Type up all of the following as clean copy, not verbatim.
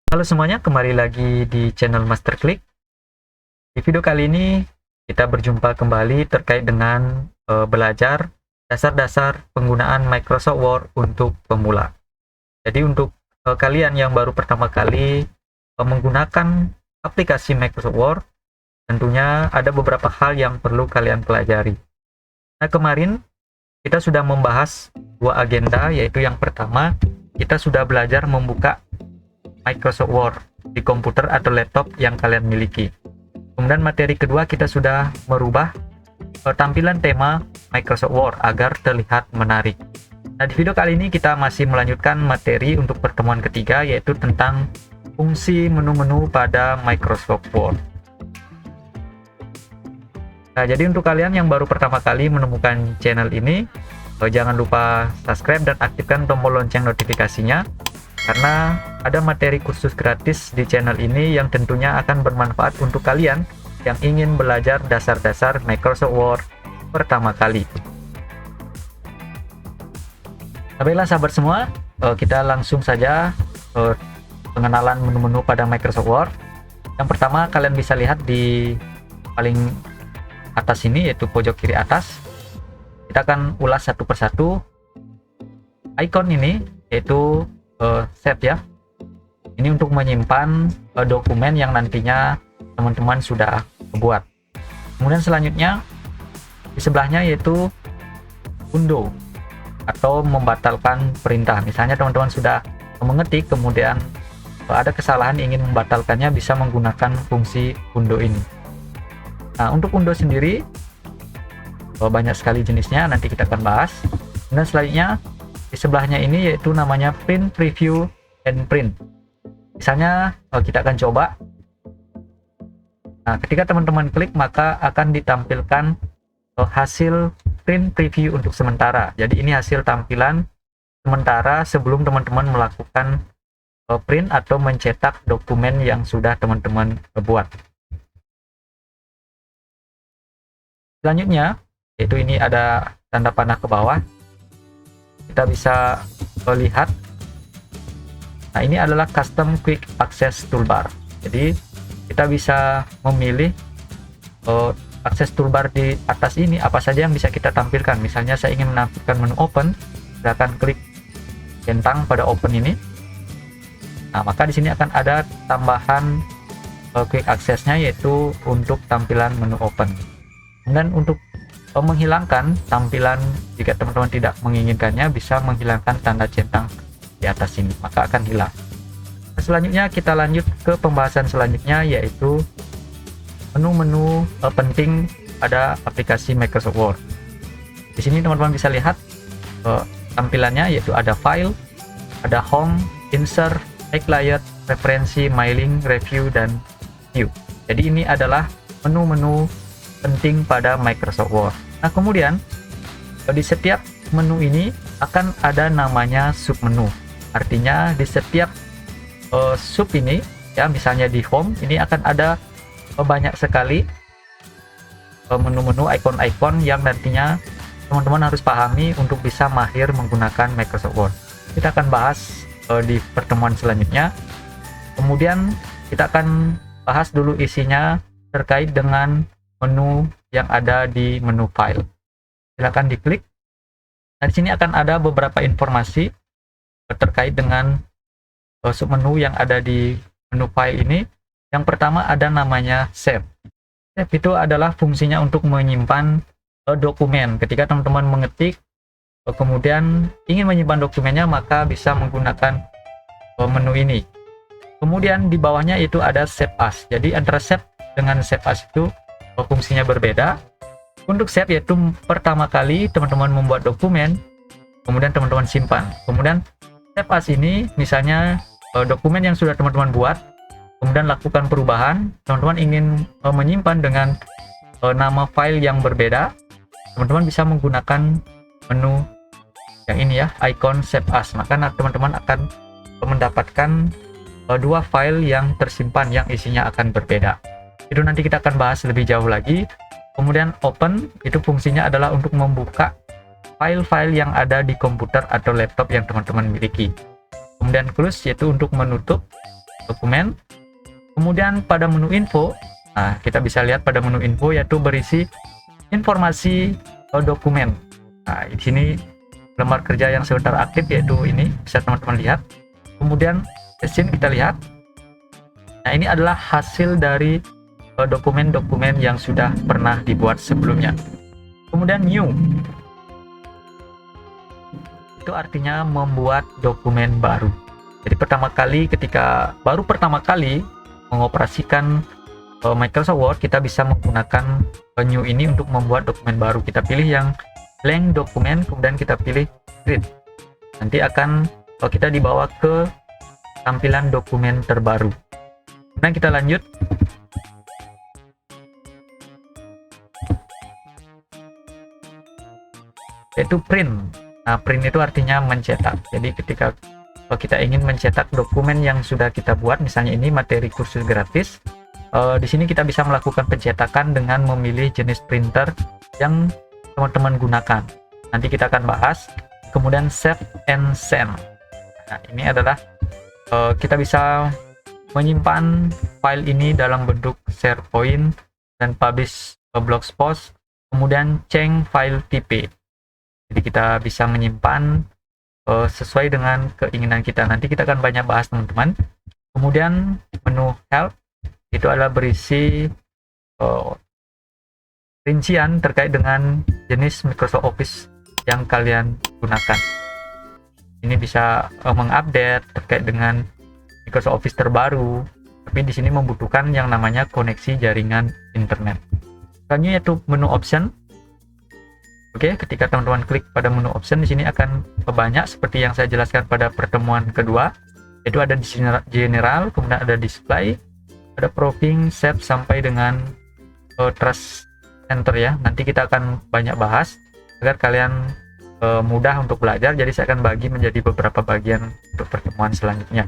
Halo semuanya, kembali lagi di channel Master Click. Di video kali ini kita berjumpa kembali terkait dengan belajar dasar-dasar penggunaan Microsoft Word untuk pemula. Jadi untuk kalian yang baru pertama kali menggunakan aplikasi Microsoft Word, tentunya ada beberapa hal yang perlu kalian pelajari. Nah, kemarin kita sudah membahas dua agenda, yaitu yang pertama kita sudah belajar membuka Microsoft Word di komputer atau laptop yang kalian miliki. Kemudian materi kedua kita sudah merubah tampilan tema Microsoft Word agar terlihat menarik. Nah, di video kali ini kita masih melanjutkan materi untuk pertemuan ketiga, yaitu tentang fungsi menu-menu pada Microsoft Word. Nah, jadi untuk kalian yang baru pertama kali menemukan channel ini, jangan lupa subscribe dan aktifkan tombol lonceng notifikasinya, karena ada materi kursus gratis di channel ini yang tentunya akan bermanfaat untuk kalian yang ingin belajar dasar-dasar Microsoft Word pertama kali. Baiklah sahabat semua, kita langsung saja pengenalan menu-menu pada Microsoft Word. Yang pertama kalian bisa lihat di paling atas ini, yaitu pojok kiri atas. Kita akan ulas satu persatu. Icon ini yaitu save ya. Ini untuk menyimpan dokumen yang nantinya teman-teman sudah buat. Kemudian selanjutnya di sebelahnya yaitu undo atau membatalkan perintah. Misalnya teman-teman sudah mengetik, kemudian ada kesalahan ingin membatalkannya, bisa menggunakan fungsi undo ini. Nah, untuk undo sendiri banyak sekali jenisnya, nanti kita akan bahas. Dan selanjutnya di sebelahnya ini yaitu namanya print, preview, and print. Misalnya kita akan coba. Nah, ketika teman-teman klik maka akan ditampilkan hasil print preview untuk sementara. Jadi ini hasil tampilan sementara sebelum teman-teman melakukan print atau mencetak dokumen yang sudah teman-teman buat. Selanjutnya yaitu ini ada tanda panah ke bawah, kita bisa lihat. Nah, ini adalah custom quick access toolbar. Jadi kita bisa memilih akses toolbar di atas ini apa saja yang bisa kita tampilkan. Misalnya saya ingin menampilkan menu open, silakan klik centang pada open ini. Nah, maka di sini akan ada tambahan quick access-nya, yaitu untuk tampilan menu open. Dan untuk menghilangkan tampilan, jika teman-teman tidak menginginkannya, bisa menghilangkan tanda centang di atas sini, maka akan hilang. Selanjutnya kita lanjut ke pembahasan selanjutnya, yaitu menu-menu penting pada aplikasi Microsoft Word. Di sini teman-teman bisa lihat tampilannya, yaitu ada file, ada home, insert, highlight, referensi, mailing, review, dan view. Jadi ini adalah menu-menu penting pada Microsoft Word. Nah, kemudian di setiap menu ini akan ada namanya submenu. Artinya di setiap sub ini ya, misalnya di home ini akan ada banyak sekali menu-menu, icon-icon yang nantinya teman-teman harus pahami untuk bisa mahir menggunakan Microsoft Word. Kita akan bahas di pertemuan selanjutnya. Kemudian kita akan bahas dulu isinya terkait dengan menu yang ada di menu file. Silakan diklik. Nah, di sini akan ada beberapa informasi terkait dengan submenu yang ada di menu file ini. Yang pertama ada namanya save. Save itu adalah fungsinya untuk menyimpan dokumen. Ketika teman-teman mengetik kemudian ingin menyimpan dokumennya, maka bisa menggunakan menu ini. Kemudian di bawahnya itu ada save as. Jadi antara save dengan save as itu fungsinya berbeda. Untuk save yaitu pertama kali teman-teman membuat dokumen, kemudian teman-teman simpan. Kemudian save as ini misalnya dokumen yang sudah teman-teman buat, kemudian lakukan perubahan, teman-teman ingin menyimpan dengan nama file yang berbeda, teman-teman bisa menggunakan menu yang ini ya, icon save as. Maka teman-teman akan mendapatkan dua file yang tersimpan yang isinya akan berbeda. Itu nanti kita akan bahas lebih jauh lagi. Kemudian open itu fungsinya adalah untuk membuka file-file yang ada di komputer atau laptop yang teman-teman miliki. Kemudian close yaitu untuk menutup dokumen. Kemudian pada menu info, nah kita bisa lihat pada menu info yaitu berisi informasi dokumen. Nah di sini lembar kerja yang sebentar aktif yaitu ini, bisa teman-teman lihat. Kemudian session kita lihat. Nah ini adalah hasil dari dokumen-dokumen yang sudah pernah dibuat sebelumnya. Kemudian new, itu artinya membuat dokumen baru. Jadi ketika pertama kali mengoperasikan Microsoft Word, kita bisa menggunakan new ini untuk membuat dokumen baru. Kita pilih yang blank dokumen, kemudian kita pilih create. Nanti akan kita dibawa ke tampilan dokumen terbaru. Kemudian kita lanjut. Yaitu print. Nah, print itu artinya mencetak. Jadi ketika kita ingin mencetak dokumen yang sudah kita buat, misalnya ini materi kursus gratis, di sini kita bisa melakukan pencetakan dengan memilih jenis printer yang teman-teman gunakan. Nanti kita akan bahas. Kemudian save and send. Nah, ini adalah kita bisa menyimpan file ini dalam bentuk SharePoint dan publish blogspot, kemudian change file type. Jadi kita bisa menyimpan sesuai dengan keinginan kita. Nanti kita akan banyak bahas teman-teman. Kemudian menu help itu adalah berisi rincian terkait dengan jenis Microsoft Office yang kalian gunakan. Ini bisa mengupdate terkait dengan Microsoft Office terbaru, tapi di sini membutuhkan yang namanya koneksi jaringan internet. Selanjutnya yaitu menu option. Oke, ketika teman-teman klik pada menu option, di sini akan banyak seperti yang saya jelaskan pada pertemuan kedua, yaitu ada di general, kemudian ada display, ada proofing, save sampai dengan trust center ya. Nanti kita akan banyak bahas agar kalian mudah untuk belajar. Jadi saya akan bagi menjadi beberapa bagian untuk pertemuan selanjutnya.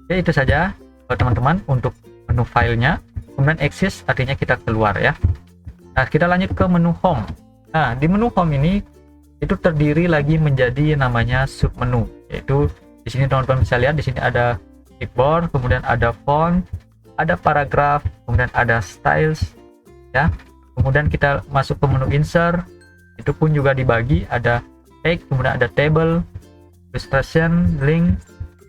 Oke, itu saja teman-teman untuk menu filenya. Kemudian exit artinya kita keluar ya. Nah, kita lanjut ke menu home. Nah, di menu home ini itu terdiri lagi menjadi namanya submenu, yaitu di sini teman-teman bisa lihat di sini ada keyboard, kemudian ada font, ada paragraf, kemudian ada styles ya. Kemudian kita masuk ke menu insert, itu pun juga dibagi, ada text, kemudian ada table, illustration, link,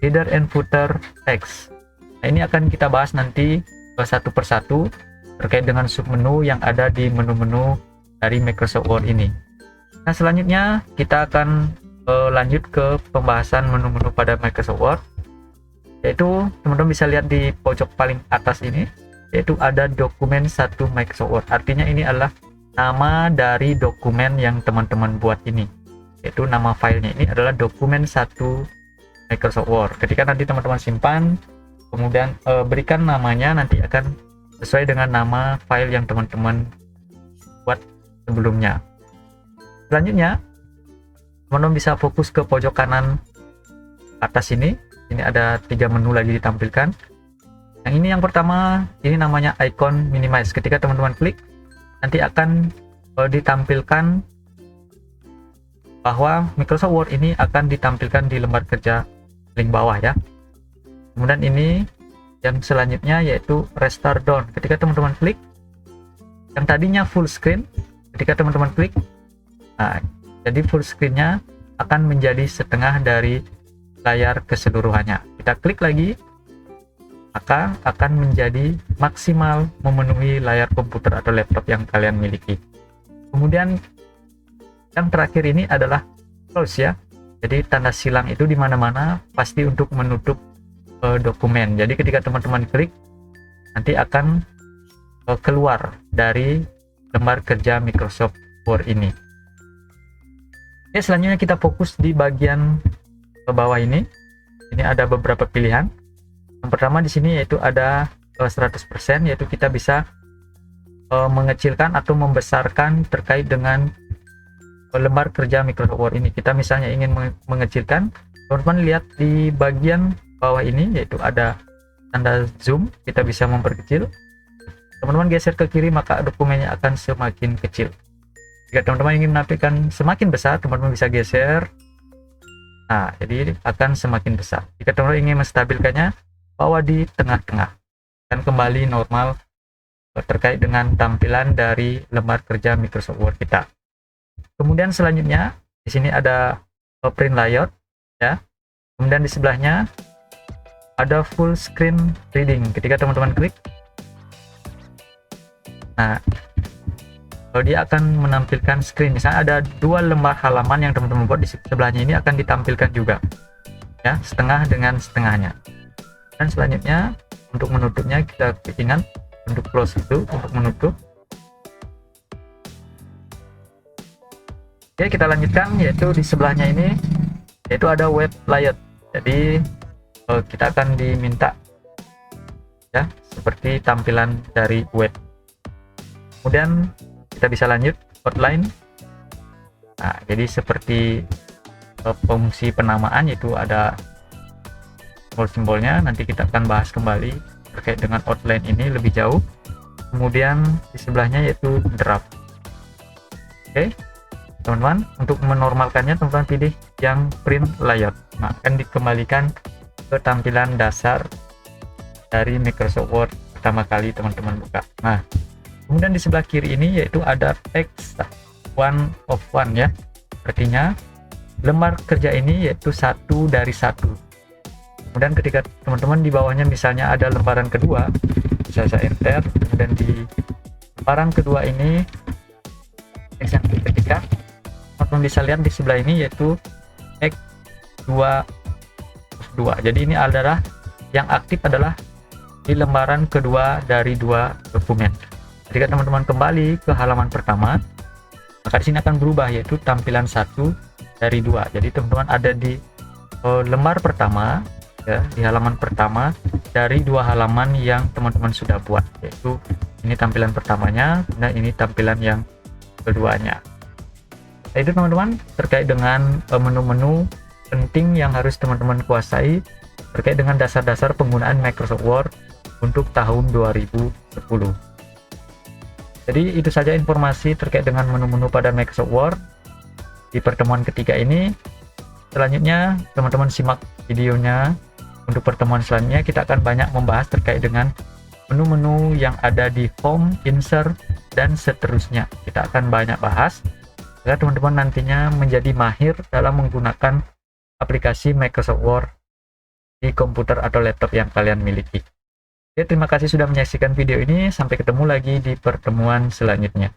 header and footer, text. Nah, ini akan kita bahas nanti satu persatu terkait dengan submenu yang ada di menu-menu dari Microsoft Word ini. Nah, selanjutnya kita akan lanjut ke pembahasan menu-menu pada Microsoft Word, yaitu teman-teman bisa lihat di pojok paling atas ini, yaitu ada dokumen 1 Microsoft Word. Artinya ini adalah nama dari dokumen yang teman-teman buat ini, yaitu nama filenya ini adalah dokumen 1 Microsoft Word. Ketika nanti teman-teman simpan, kemudian berikan namanya, nanti akan sesuai dengan nama file yang teman-teman buat sebelumnya. Selanjutnya teman-teman bisa fokus ke pojok kanan atas ini. Ini ada 3 menu lagi ditampilkan. Yang ini yang pertama, ini namanya icon minimize. Ketika teman-teman klik, nanti akan ditampilkan bahwa Microsoft Word ini akan ditampilkan di lembar kerja link bawah ya. Kemudian ini yang selanjutnya yaitu restore down. Ketika teman-teman klik, yang tadinya full screen, ketika teman-teman klik, nah, jadi full screen-nya akan menjadi setengah dari layar keseluruhannya. Kita klik lagi, maka akan menjadi maksimal memenuhi layar komputer atau laptop yang kalian miliki. Kemudian yang terakhir ini adalah close ya. Jadi tanda silang itu di mana-mana pasti untuk menutup dokumen. Jadi ketika teman-teman klik, nanti akan keluar dari lembar kerja Microsoft Word ini. Oke, selanjutnya kita fokus di bagian ke bawah ini. Ini ada beberapa pilihan. Yang pertama di sini yaitu ada 100%, yaitu kita bisa mengecilkan atau membesarkan terkait dengan lembar kerja Microsoft Word ini. Kita misalnya ingin mengecilkan, teman-teman lihat di bagian bawah ini yaitu ada tanda zoom, kita bisa memperkecil. Teman-teman geser ke kiri maka dokumennya akan semakin kecil. Jika teman-teman ingin menampilkan semakin besar, teman-teman bisa geser. Nah, jadi akan semakin besar. Jika teman-teman ingin menstabilkannya, bawah di tengah-tengah, dan kembali normal terkait dengan tampilan dari lembar kerja Microsoft Word kita. Kemudian selanjutnya di sini ada print layout ya. Kemudian di sebelahnya ada full screen reading. Ketika teman-teman klik, nah kalau dia akan menampilkan screen, misalnya ada 2 lembar halaman yang teman-teman buat, di sebelahnya ini akan ditampilkan juga ya, setengah dengan setengahnya. Dan selanjutnya untuk menutupnya kita klik kanan untuk close, itu untuk menutup. Oke, kita lanjutkan, yaitu di sebelahnya ini yaitu ada web layout. Jadi kita akan diminta ya seperti tampilan dari web. Kemudian kita bisa lanjut outline. Nah, jadi seperti fungsi penamaan, yaitu ada simbol-simbolnya. Nanti kita akan bahas kembali terkait dengan outline ini lebih jauh. Kemudian di sebelahnya yaitu draft. Oke teman-teman, untuk menormalkannya teman-teman pilih yang print layout. Nah, akan dikembalikan ke tampilan dasar dari Microsoft Word pertama kali teman-teman buka. Nah, kemudian di sebelah kiri ini yaitu ada text one of one ya, artinya lembar kerja ini yaitu 1 dari 1. Kemudian ketika teman-teman di bawahnya misalnya ada lembaran kedua, bisa saya enter, kemudian di lembaran kedua ini text yang ketika teman-teman bisa lihat di sebelah ini yaitu text 2. Jadi ini adalah yang aktif adalah di lembaran kedua dari 2 dokumen. Ketika teman-teman kembali ke halaman pertama, maka di sini akan berubah yaitu tampilan 1 dari 2. Jadi teman-teman ada di lembar pertama ya, di halaman pertama dari 2 halaman yang teman-teman sudah buat, yaitu ini tampilan pertamanya, nah ini tampilan yang keduanya. Nah, itu teman-teman terkait dengan menu-menu penting yang harus teman-teman kuasai terkait dengan dasar-dasar penggunaan Microsoft Word untuk tahun 2010. Jadi itu saja informasi terkait dengan menu-menu pada Microsoft Word di pertemuan ketiga ini. Selanjutnya teman-teman simak videonya. Untuk pertemuan selanjutnya kita akan banyak membahas terkait dengan menu-menu yang ada di Home, Insert, dan seterusnya. Kita akan banyak bahas agar teman-teman nantinya menjadi mahir dalam menggunakan aplikasi Microsoft Word di komputer atau laptop yang kalian miliki. Oke, terima kasih sudah menyaksikan video ini. Sampai ketemu lagi di pertemuan selanjutnya.